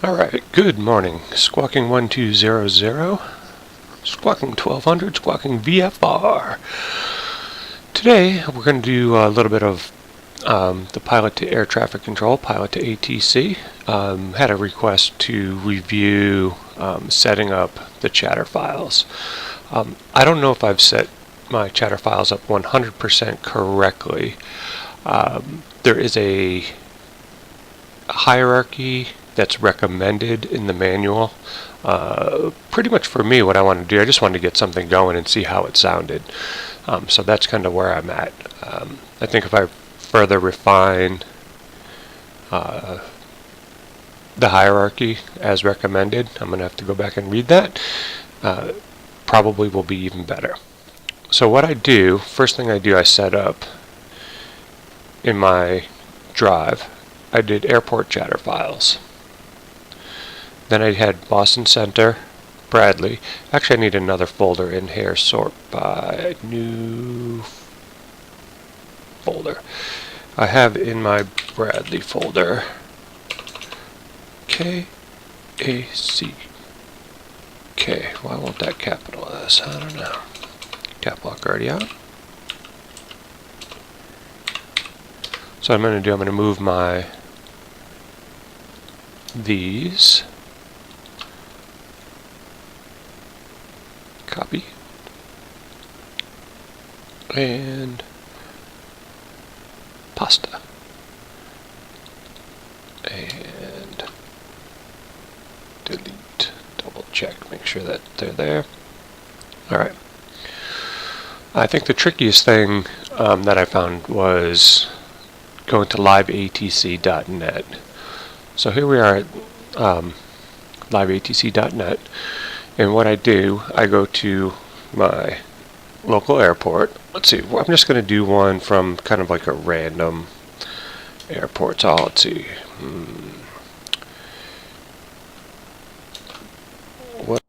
Alright, good morning. Squawking 1200, Squawking 1200, Squawking VFR. Today we're going to do a little bit of the pilot to air traffic control, pilot to ATC. Had a request to review setting up the chatter files. I don't know if I've set my chatter files up 100% correctly. There is a hierarchy that's recommended in the manual. Pretty much for me, what I want to do, I just wanted to get something going and see how it sounded. So that's kind of where I'm at. I think if I further refine the hierarchy as recommended, I'm going to have to go back and read that. Probably will be even better. So what I do, first thing I do, I set up in my drive, I did airport chatter files. Then I had Boston Center, Bradley. Actually, I need another folder in here. Sort by new folder. I have in my Bradley folder KACK. Why won't that capitalize? I don't know. Cap lock already out. So what I'm going to move these. Copy. And pasta. And delete. Double check. Make sure that they're there. Alright. I think the trickiest thing that I found was going to liveatc.net. So here we are at liveatc.net. And what I do, I go to my local airport. Let's see, I'm just going to do one from kind of like a random airport. So let's see. What?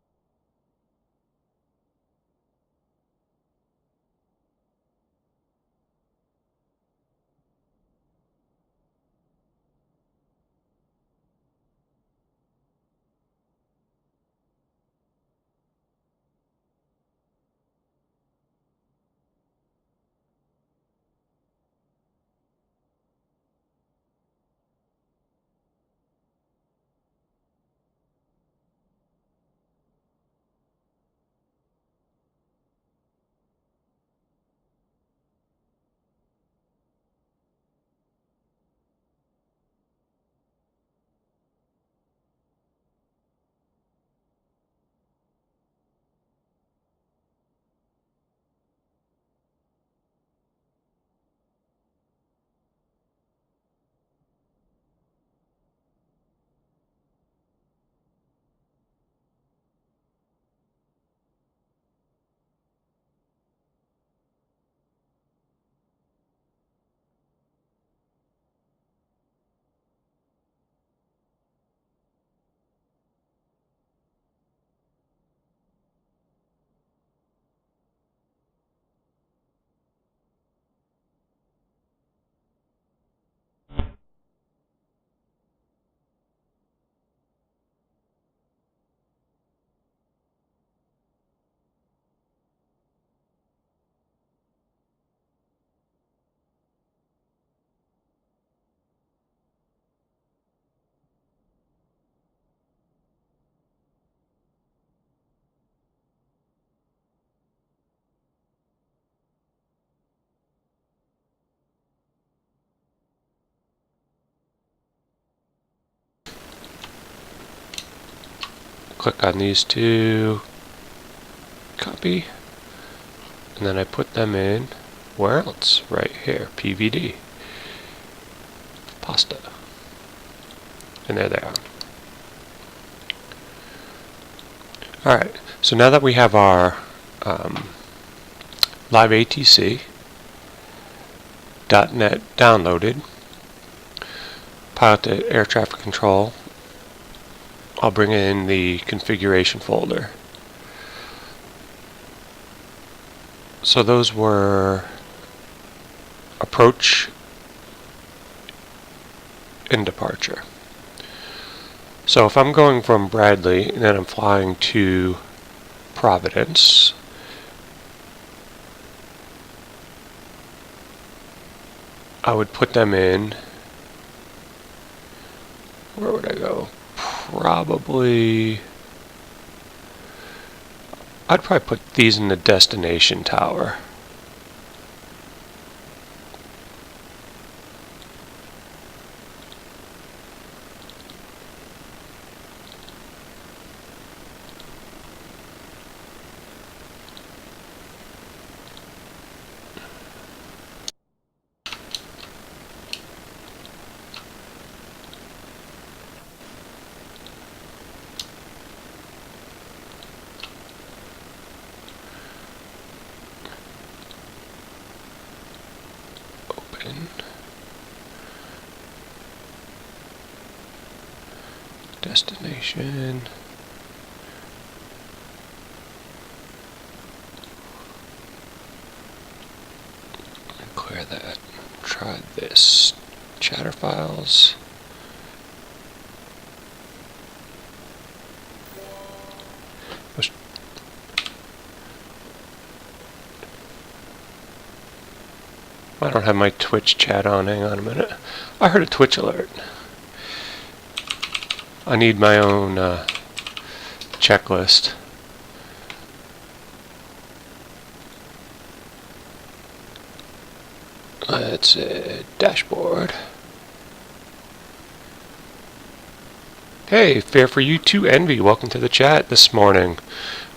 Click on these two, copy, and then I put them in, where else? Right here, PVD, pasta, and there they are. Alright, so now that we have our liveatc.net downloaded, pilot to air traffic control, I'll bring in the configuration folder. So those were approach and departure. So if I'm going from Bradley and then I'm flying to Providence, I would put them in, where would I go? Probably, I'd probably put these in the destination tower. Destination. Clear that. Try this. Chatter files. I don't have my Twitch chat on. Hang on a minute. I heard a Twitch alert. I need my own checklist. Let's dashboard. Hey, fair for you too, Envy. Welcome to the chat this morning.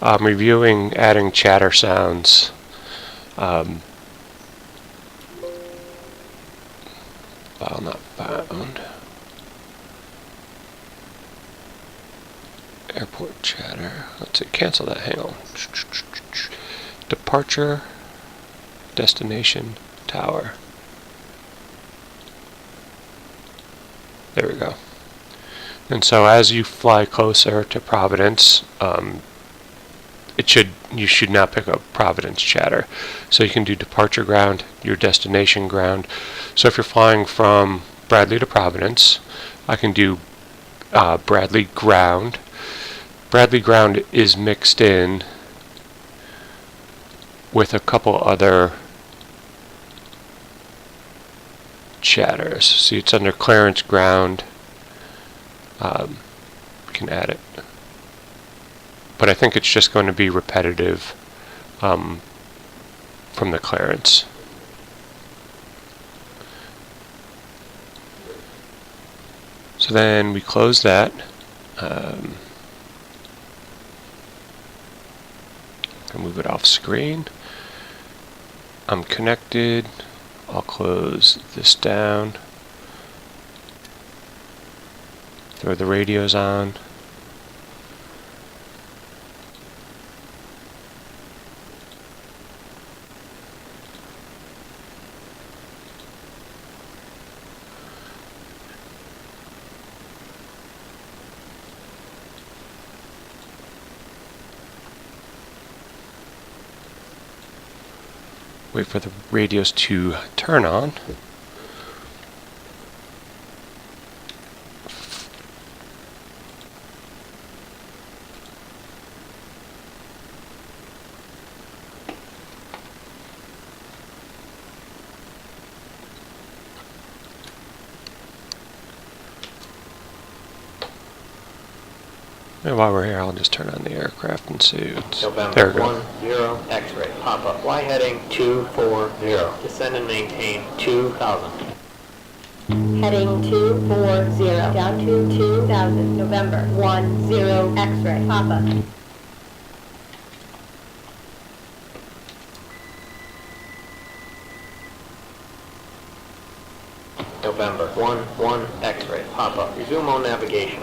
I'm reviewing adding chatter sounds. File not found. Airport chatter. Let's see, cancel that. Hang on. Departure, destination, tower. There we go. And so as you fly closer to Providence, you should not pick up Providence chatter. So you can do departure ground, your destination ground. So if you're flying from Bradley to Providence, I can do Bradley ground. Bradley ground is mixed in with a couple other chatters. See, it's under clearance ground. We can add it. But I think it's just going to be repetitive from the clearance. So then we close that. I'll move it off screen. I'm connected. I'll close this down. Throw the radios on. Wait for the radios to turn on. And while we're here, I'll just turn on the aircraft and see. November There we go. 10 X-ray. Papa. Fly heading 240. Descend and maintain 2000. Heading 240. Down to 2000. November 10 X-ray. Papa. November 11 X-ray. Papa. Resume on navigation.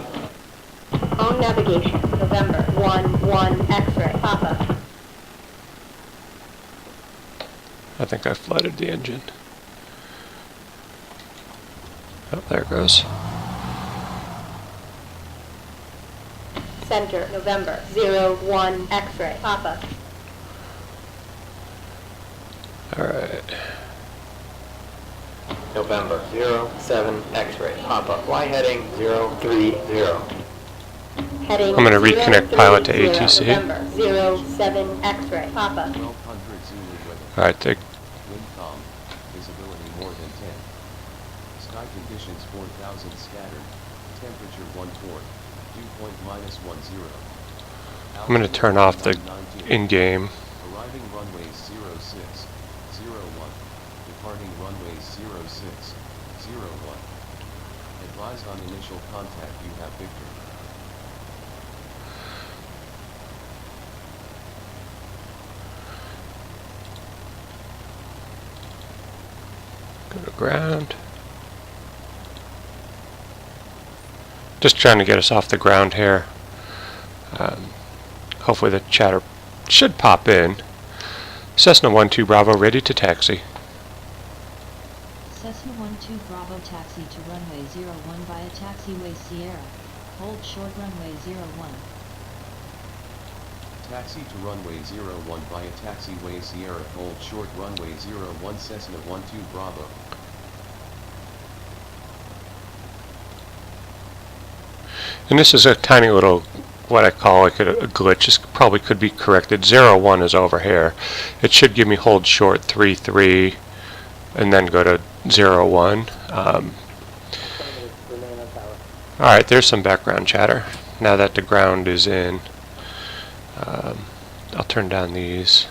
On navigation. November 11 X-ray. Papa. I think I flooded the engine. Oh, there it goes. Center. November 01 X-ray. Papa. Alright. November 07 X-ray. Papa. Fly heading 030. Heading I'm gonna reconnect pilot to 030 ATC. November 07 X-ray. Papa. 1200 Zulu weather. Alright, Wind calm. Visibility more than 10. Sky conditions 4000 scattered. Temperature 1/4. Dew point -10. I'm gonna turn off the in-game. Arriving runways 0601. Departing runways 0601. Advise on initial contact. You have Victor. Go to ground. Just trying to get us off the ground here. Hopefully the chatter should pop in. Cessna 12 Bravo ready to taxi. Cessna 12 Bravo taxi to runway 01 via taxiway Sierra. Hold short runway 01. Taxi to runway 01 via taxiway Sierra. Hold short runway 01. Cessna 12 Bravo. And this is a tiny little, what I call like a glitch. This probably could be corrected. 01 is over here. It should give me hold short 33 and then go to 01. Alright, there's some background chatter. Now that the ground is in, I'll turn down these.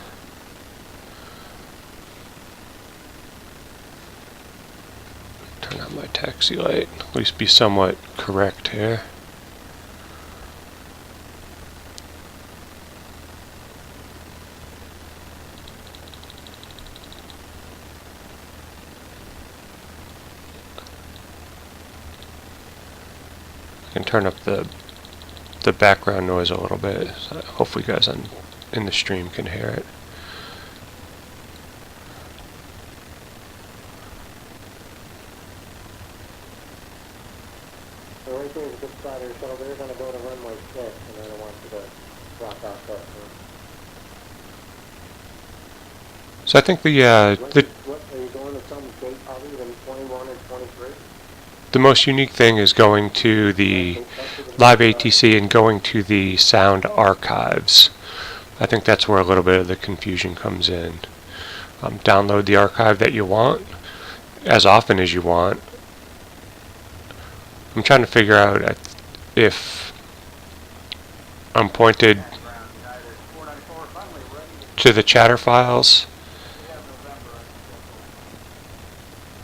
Turn on my taxi light. At least be somewhat correct here. I can turn up the background noise a little bit. So hopefully you guys in the stream can hear it. So right there is a good spot here, shuttle. They're going to go to runway 6, and then I want you to drop off that. So I think What, are you going to some date other than 21 and 23? the most unique thing is going to the live ATC and going to the sound archives. I think that's where a little bit of the confusion comes in. Download the archive that you want as often as you want. I'm trying to figure out if I'm pointed to the chatter files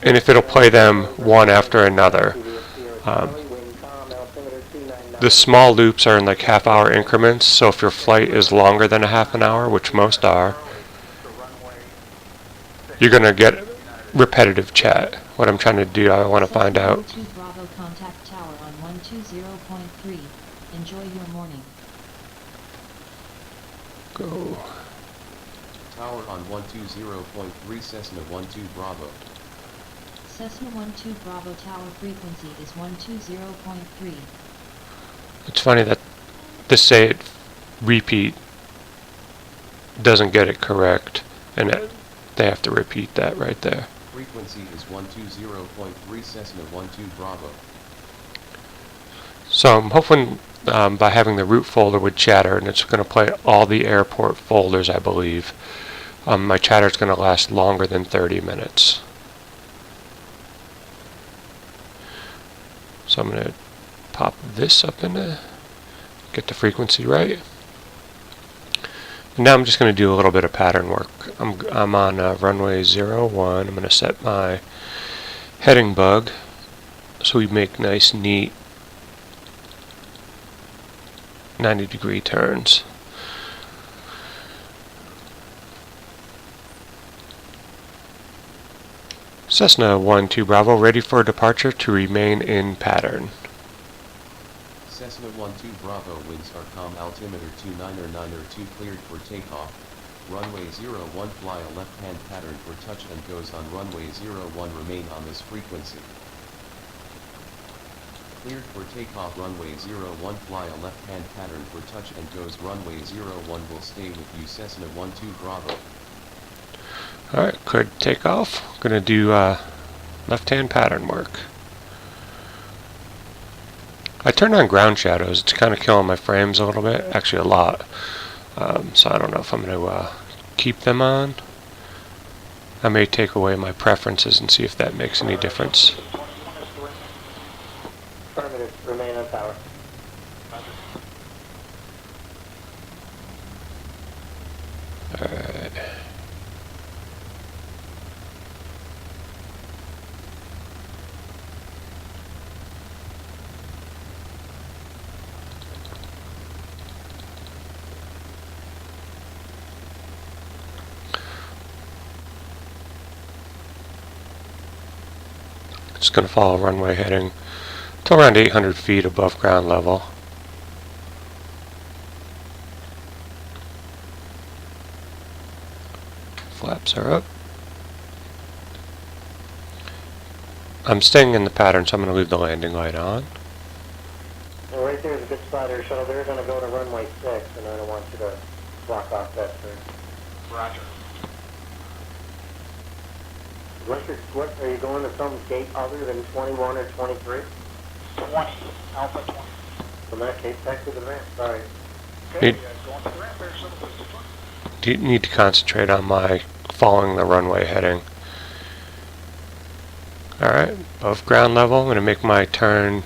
and if it'll play them one after another. The small loops are in like half-hour increments, so if your flight is longer than a half an hour, which most are, you're going to get repetitive chat. What I'm trying to do, I want to find out. 12 Bravo contact tower on 120.3. Enjoy your morning. Go. Tower on 120.3. Cessna 12 Bravo. Cessna 12 Bravo tower frequency is 120.3. It's funny that the say it repeat doesn't get it correct, and they have to repeat that right there. Frequency is 120.3. Cessna 12 Bravo. So I'm hoping by having the root folder with chatter, and it's going to play all the airport folders, I believe, my chatter is going to last longer than 30 minutes. So I'm going to pop this up in there, get the frequency right. And now I'm just going to do a little bit of pattern work. I'm on runway 01. I'm going to set my heading bug so we make nice, neat 90-degree turns. Cessna 12 Bravo ready for departure to remain in pattern. Cessna 12 Bravo winds are calm. Altimeter 299er2 cleared for takeoff. Runway 01 fly a left-hand pattern for touch and goes on runway 01. Remain on this frequency. Cleared for takeoff. Runway 01 fly a left-hand pattern for touch and goes. Runway 01 will stay with you. Cessna 12 Bravo. Alright, cleared takeoff. Gonna do left-hand pattern work. I turned on ground shadows. It's kind of killing my frames a little bit, actually a lot. So I don't know if I'm going to keep them on. I may take away my preferences and see if that makes any difference. Affirmative, remain on tower. Alright. Just going to follow runway heading to around 800 feet above ground level. Flaps are up. I'm staying in the pattern, so I'm going to leave the landing light on. Well, right there is a good spot here, shuttle. They're going to go to runway 6, and I don't want you to block off that turn. Roger. What, are you going to some gate other than 21 or 23? 20, Alpha 20. In that case, back to the ramp. Sorry. Okay, Need- going to the ramp there, so Need to concentrate on my following the runway heading. Alright, above ground level, I'm going to make my turn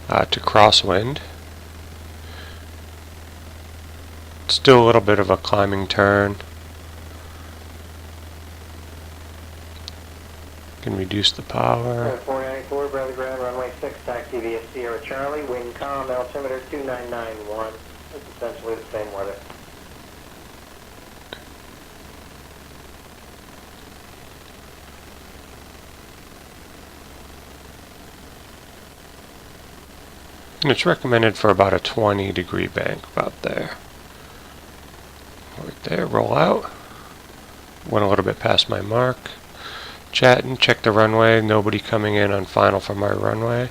to crosswind. Still a little bit of a climbing turn. Can reduce the power. 494, Bradley Ground, runway 6, taxi via Sierra Charlie, wind calm, altimeter 2991. It's essentially the same weather. And it's recommended for about a 20-degree bank, about there. Right there, roll out. Went a little bit past my mark. Chatting, check the runway. Nobody coming in on final from my runway.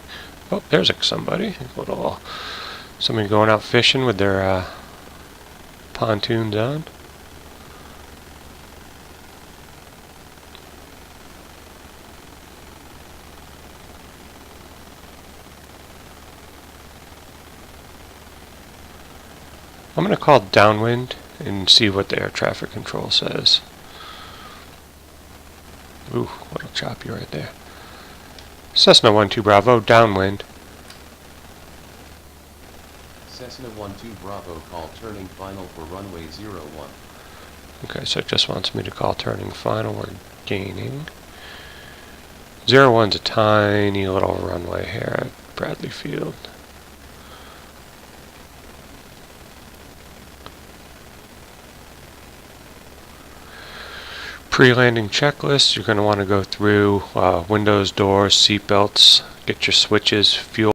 Oh, there's somebody. Somebody going out fishing with their pontoons on. I'm going to call downwind and see what the air traffic control says. Ooh, little choppy right there. Cessna 12 Bravo, downwind. Cessna 12 Bravo call turning final for runway 01. Okay, so it just wants me to call turning final. We're gaining. 01's a tiny little runway here at Bradley Field. Pre-landing checklist, you're going to want to go through windows, doors, seat belts, get your switches, fuel